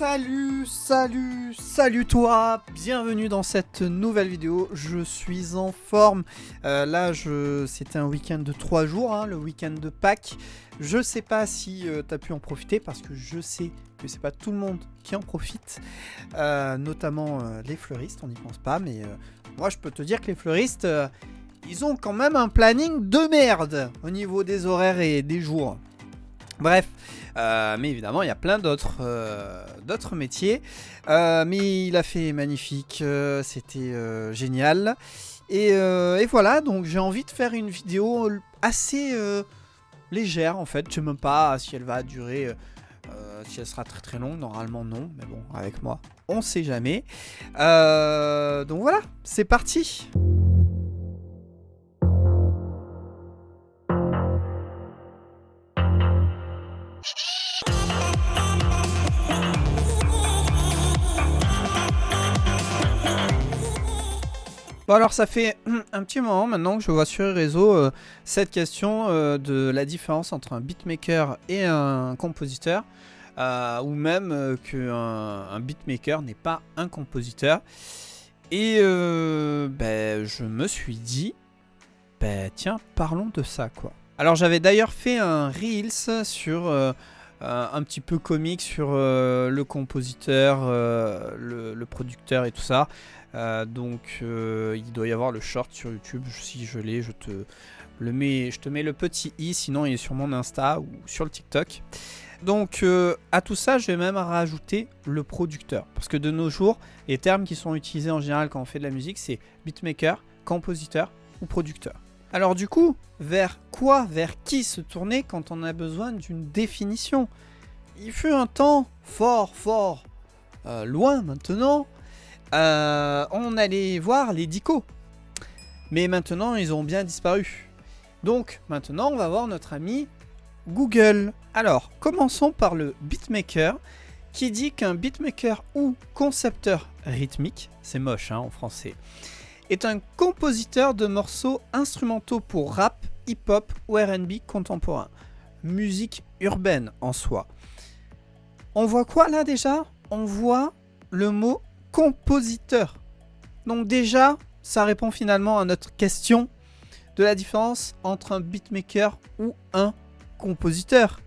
Salut toi, bienvenue dans cette nouvelle vidéo, je suis en forme. C'était un week-end de 3 jours, hein, le week-end de Pâques. Je sais pas si tu as pu en profiter parce que je sais que c'est pas tout le monde qui en profite, notamment les fleuristes, on n'y pense pas, mais moi je peux te dire que les fleuristes, ils ont quand même un planning de merde au niveau des horaires et des jours. Bref, mais évidemment il y a plein d'autres métiers, mais il a fait magnifique, c'était génial, et voilà, donc j'ai envie de faire une vidéo assez légère en fait. Je sais même pas si elle va durer, si elle sera très très longue, normalement non, mais bon, avec moi on sait jamais. Donc voilà, c'est parti. Bon alors ça fait un petit moment maintenant que je vois sur les réseaux cette question de la différence entre un beatmaker et un compositeur, ou même qu'un beatmaker n'est pas un compositeur. Et je me suis dit, tiens, parlons de ça quoi. Alors j'avais d'ailleurs fait un Reels sur un petit peu comique sur le compositeur, le producteur et tout ça. Donc il doit y avoir le short sur YouTube. Si je l'ai, je te mets le petit i, sinon il est sur mon Insta ou sur le TikTok. Donc à tout ça, je vais même rajouter le producteur, parce que de nos jours, les termes qui sont utilisés en général quand on fait de la musique, c'est beatmaker, compositeur ou producteur. Alors du coup, vers qui se tourner quand on a besoin d'une définition? Il fut un temps fort loin maintenant, on allait voir les dicos. Mais maintenant, ils ont bien disparu. Donc maintenant, on va voir notre ami Google. Alors, commençons par le beatmaker, qui dit qu'un beatmaker ou concepteur rythmique, c'est moche hein, en français, est un compositeur de morceaux instrumentaux pour rap, hip-hop ou R&B contemporain. Musique urbaine en soi. On voit quoi là déjà? On voit le mot compositeur. Donc déjà, ça répond finalement à notre question de la différence entre un beatmaker ou un compositeur.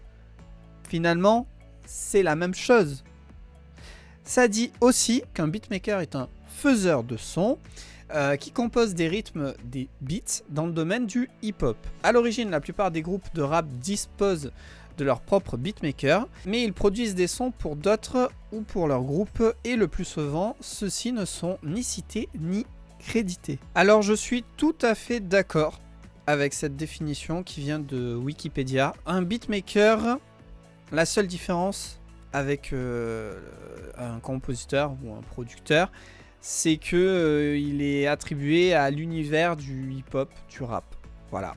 Finalement, c'est la même chose. Ça dit aussi qu'un beatmaker est un faiseur de son qui compose des rythmes, des beats dans le domaine du hip-hop. À l'origine, la plupart des groupes de rap disposent de leur propre beatmaker, mais ils produisent des sons pour d'autres ou pour leur groupe, et le plus souvent, ceux-ci ne sont ni cités ni crédités. Alors je suis tout à fait d'accord avec cette définition qui vient de Wikipédia. Un beatmaker, la seule différence avec un compositeur ou un producteur, c'est que il est attribué à l'univers du hip-hop, du rap. Voilà.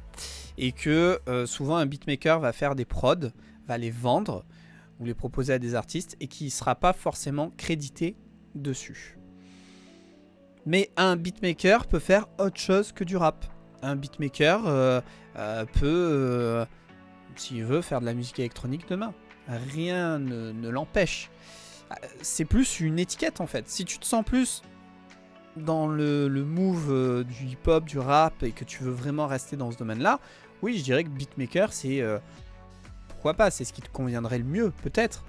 Et que souvent un beatmaker va faire des prods, va les vendre ou les proposer à des artistes et qui ne sera pas forcément crédité dessus. Mais un beatmaker peut faire autre chose que du rap. Un beatmaker peut, s'il veut, faire de la musique électronique demain. Rien ne l'empêche. C'est plus une étiquette en fait. Si tu te sens plus dans le move du hip-hop, du rap, et que tu veux vraiment rester dans ce domaine-là, oui, je dirais que beatmaker, c'est... pourquoi pas, c'est ce qui te conviendrait le mieux, peut-être.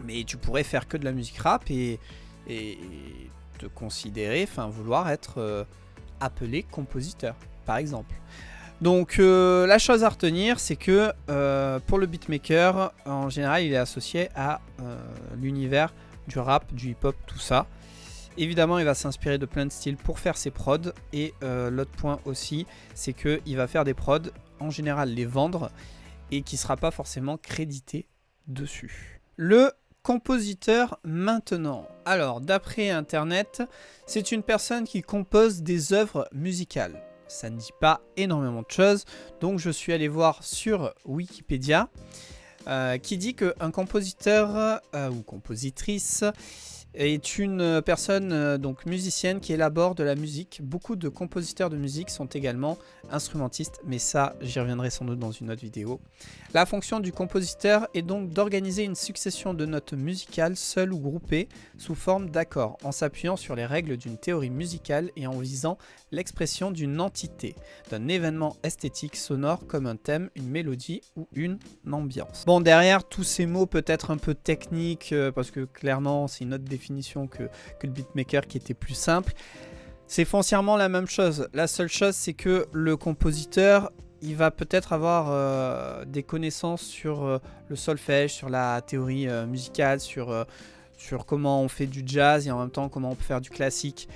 Mais tu pourrais faire que de la musique rap et te considérer, enfin vouloir être appelé compositeur, par exemple. Donc la chose à retenir, c'est que pour le beatmaker, en général, il est associé à l'univers du rap, du hip-hop, tout ça. Évidemment, il va s'inspirer de plein de styles pour faire ses prods. Et l'autre point aussi, c'est qu'il va faire des prods, en général les vendre, et qui ne sera pas forcément crédité dessus. Le compositeur maintenant. Alors, d'après Internet, c'est une personne qui compose des œuvres musicales. Ça ne dit pas énormément de choses, donc je suis allé voir sur Wikipédia, qui dit qu'un compositeur ou compositrice est une personne donc musicienne qui élabore de la musique. Beaucoup de compositeurs de musique sont également instrumentistes, mais ça j'y reviendrai sans doute dans une autre vidéo. La fonction du compositeur est donc d'organiser une succession de notes musicales seules ou groupées sous forme d'accords, en s'appuyant sur les règles d'une théorie musicale et en visant l'expression d'une entité, d'un événement esthétique sonore comme un thème, une mélodie ou une ambiance. Bon, derrière tous ces mots peut-être un peu techniques, parce que clairement c'est une autre définition que le beatmaker qui était plus simple, c'est foncièrement la même chose. La seule chose c'est que le compositeur, il va peut-être avoir des connaissances sur le solfège, sur la théorie musicale, sur comment on fait du jazz et en même temps comment on peut faire du classique.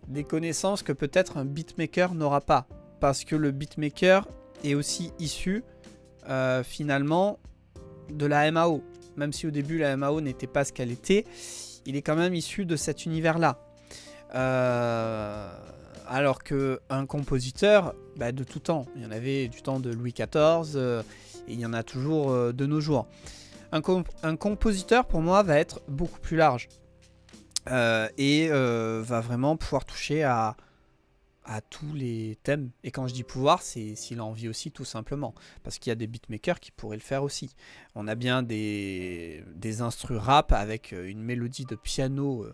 Des connaissances que peut-être un beatmaker n'aura pas. Parce que le beatmaker est aussi issu finalement de la MAO. Même si au début la MAO n'était pas ce qu'elle était, il est quand même issu de cet univers-là. Alors qu'un compositeur, de tout temps, il y en avait du temps de Louis XIV et il y en a toujours de nos jours. Un compositeur pour moi va être beaucoup plus large et va vraiment pouvoir toucher à tous les thèmes. Et quand je dis pouvoir, c'est s'il a envie aussi tout simplement. Parce qu'il y a des beatmakers qui pourraient le faire aussi. On a bien des instrus rap avec une mélodie de piano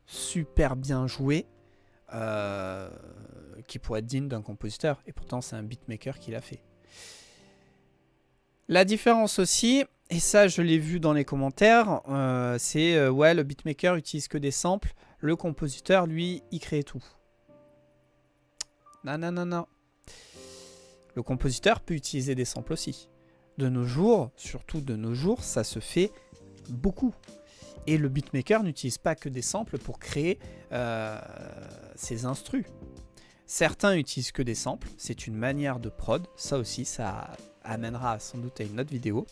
super bien jouée. Qui pourrait être digne d'un compositeur et pourtant c'est un beatmaker qui l'a fait. La différence aussi, et ça je l'ai vu dans les commentaires, c'est ouais, le beatmaker utilise que des samples, le compositeur lui il crée tout. Non. Le compositeur peut utiliser des samples aussi. De nos jours, surtout de nos jours, ça se fait beaucoup. Et le beatmaker n'utilise pas que des samples pour créer ses instrus. Certains utilisent que des samples, c'est une manière de prod, ça aussi ça amènera sans doute à une autre vidéo.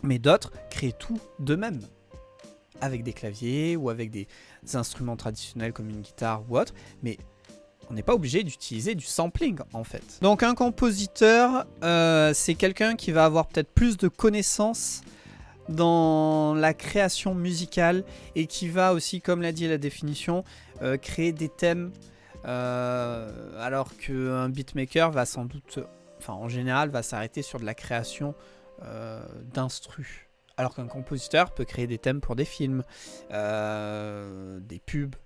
Mais d'autres créent tout d'eux-mêmes, avec des claviers ou avec des instruments traditionnels comme une guitare ou autre, mais on n'est pas obligé d'utiliser du sampling en fait. Donc un compositeur, c'est quelqu'un qui va avoir peut-être plus de connaissances dans la création musicale et qui va aussi, comme l'a dit la définition, créer des thèmes, alors qu'un beatmaker va sans doute, en général, va s'arrêter sur de la création d'instrus. Alors qu'un compositeur peut créer des thèmes pour des films, des pubs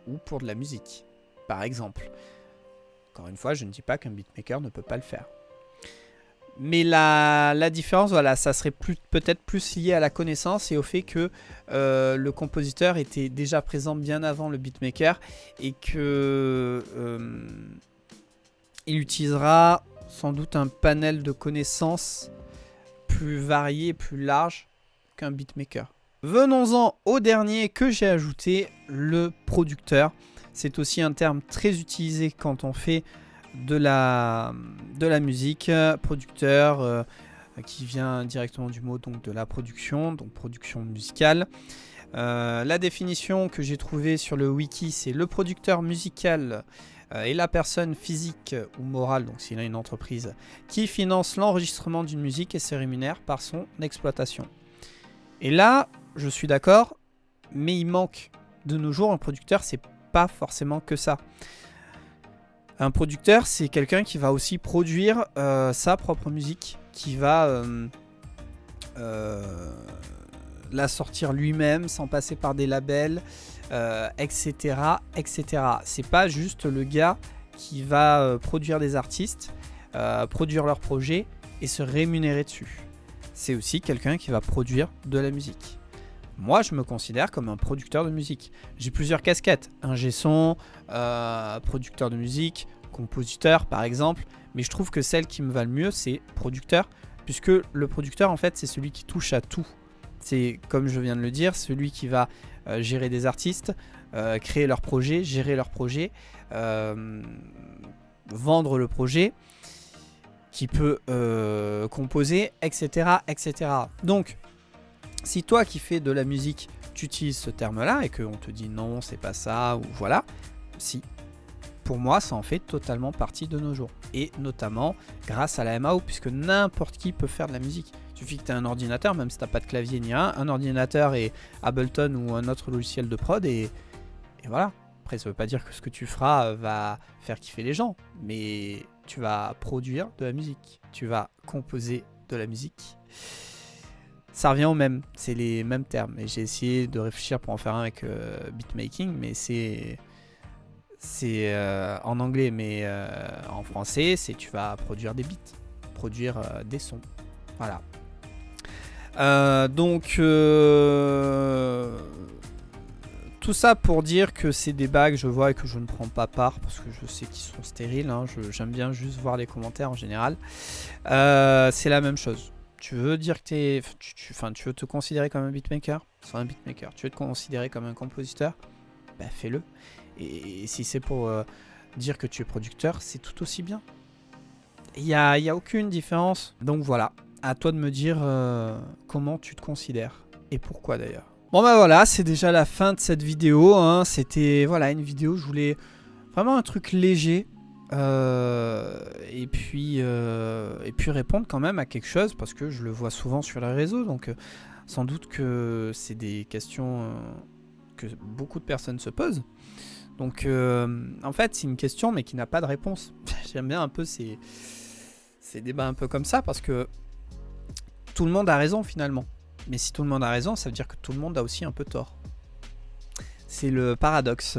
ou pour de la musique, par exemple. Encore une fois, je ne dis pas qu'un beatmaker ne peut pas le faire. Mais la différence, voilà, ça serait peut-être plus lié à la connaissance et au fait que le compositeur était déjà présent bien avant le beatmaker et que il utilisera sans doute un panel de connaissances plus varié, plus large qu'un beatmaker. Venons-en au dernier que j'ai ajouté, le producteur. C'est aussi un terme très utilisé quand on fait de la musique. Producteur qui vient directement du mot donc de la production, donc production musicale. La définition que j'ai trouvée sur le wiki, c'est le producteur musical est la personne physique ou morale, donc s'il a une entreprise, qui finance l'enregistrement d'une musique et se rémunère par son exploitation. Et là, je suis d'accord, mais il manque de nos jours un producteur, c'est pas forcément que ça. Un producteur, c'est quelqu'un qui va aussi produire sa propre musique, qui va la sortir lui-même sans passer par des labels, etc., etc. C'est pas juste le gars qui va produire des artistes, produire leurs projets et se rémunérer dessus. C'est aussi quelqu'un qui va produire de la musique. Moi, je me considère comme un producteur de musique. J'ai plusieurs casquettes. Ingé son, producteur de musique, compositeur par exemple. Mais je trouve que celle qui me va le mieux, c'est producteur. Puisque le producteur, en fait, c'est celui qui touche à tout. C'est, comme je viens de le dire, celui qui va gérer des artistes, créer leurs projets, gérer leurs projets, vendre le projet, qui peut composer, etc., etc. Donc, si toi qui fais de la musique, tu utilises ce terme-là et qu'on te dit non, c'est pas ça, ou voilà, si. Pour moi, ça en fait totalement partie de nos jours. Et notamment grâce à la MAO, puisque n'importe qui peut faire de la musique. Il suffit que tu aies un ordinateur, même si tu n'as pas de clavier ni rien, un ordinateur et Ableton ou un autre logiciel de prod et voilà. Après, ça veut pas dire que ce que tu feras va faire kiffer les gens, mais tu vas produire de la musique, tu vas composer de la musique. Ça revient au même, c'est les mêmes termes. Et j'ai essayé de réfléchir pour en faire un avec beatmaking, mais c'est en anglais, mais en français, c'est tu vas produire des beats, produire des sons. Voilà. Donc tout ça pour dire que c'est des débats que je vois et que je ne prends pas part parce que je sais qu'ils sont stériles. Hein. J'aime bien juste voir les commentaires en général. C'est la même chose. Tu veux dire que tu veux te considérer comme un beatmaker, sois un beatmaker. Tu veux te considérer comme un compositeur, bah fais-le. Et si c'est pour dire que tu es producteur, c'est tout aussi bien. Il y a aucune différence. Donc voilà, à toi de me dire comment tu te considères et pourquoi d'ailleurs. Bon bah voilà, c'est déjà la fin de cette vidéo. Hein. C'était voilà une vidéo, je voulais vraiment un truc léger. Et puis répondre quand même à quelque chose parce que je le vois souvent sur les réseaux. Donc sans doute que c'est des questions que beaucoup de personnes se posent. Donc en fait c'est une question mais qui n'a pas de réponse. J'aime bien un peu ces débats un peu comme ça parce que tout le monde a raison finalement. Mais si tout le monde a raison, ça veut dire que tout le monde a aussi un peu tort. C'est le paradoxe.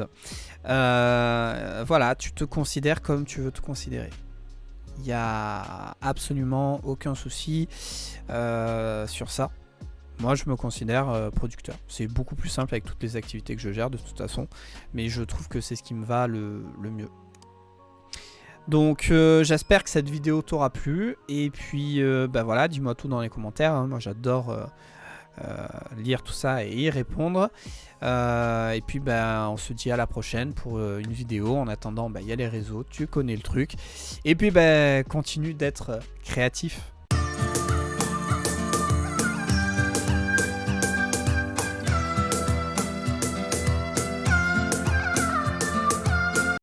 Voilà, tu te considères comme tu veux te considérer. Il n'y a absolument aucun souci sur ça. Moi, je me considère producteur. C'est beaucoup plus simple avec toutes les activités que je gère de toute façon. Mais je trouve que c'est ce qui me va le mieux. Donc j'espère que cette vidéo t'aura plu. Et puis bah voilà, dis-moi tout dans les commentaires. Hein. Moi j'adore lire tout ça et y répondre. Et puis bah, on se dit à la prochaine pour une vidéo. En attendant, bah, y a les réseaux, tu connais le truc. Et puis bah, continue d'être créatif.